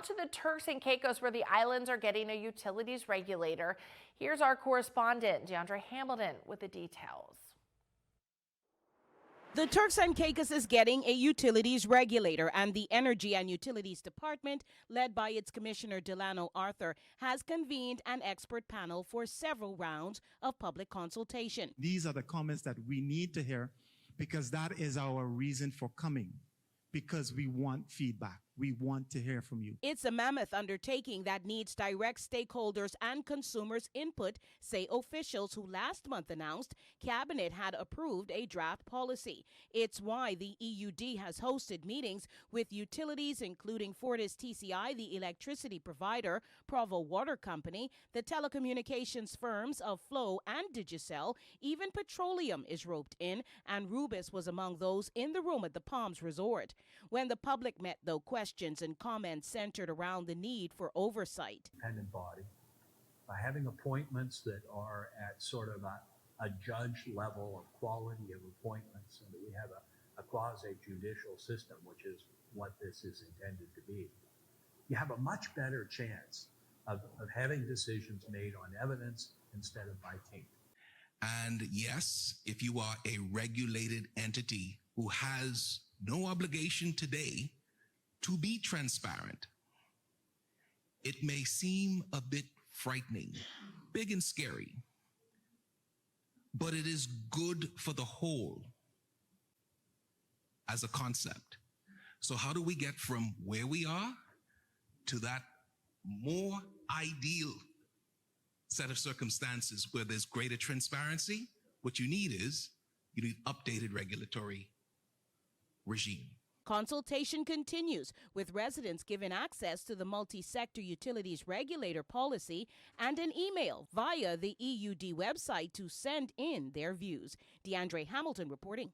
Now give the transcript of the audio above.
to the Turks and Caicos, where the islands are getting a utilities regulator. Here's our correspondent, DeAndre Hamilton, with the details. The Turks and Caicos is getting a utilities regulator, and the Energy and Utilities Department, led by its Commissioner Delano Arthur, has convened an expert panel for several rounds of public consultation. These are the comments that we need to hear, because that is our reason for coming, because we want feedback. We want to hear from you. It's a mammoth undertaking that needs direct stakeholders and consumers' input, say officials who last month announced Cabinet had approved a draft policy. It's why the EUD has hosted meetings with utilities, including Fortis TCI, the electricity provider, Provo Water Company, the telecommunications firms of Flow and Digicel. Even petroleum is roped in, and Rubis was among those in the room at the Palms Resort. When the public met, though, questions and comments centered around the need for oversight. Independent body, by having appointments that are at sort of a judge level of quality of appointments, and that we have a quasi-judicial system, which is what this is intended to be, you have a much better chance of having decisions made on evidence instead of by tape. And yes, if you are a regulated entity who has no obligation today to be transparent, it may seem a bit frightening, big and scary, but it is good for the whole as a concept. So how do we get from where we are to that more ideal set of circumstances where there's greater transparency? What you need updated regulatory regime. Consultation continues, with residents given access to the multi-sector utilities regulator policy and an email via the EUD website to send in their views. DeAndre Hamilton reporting.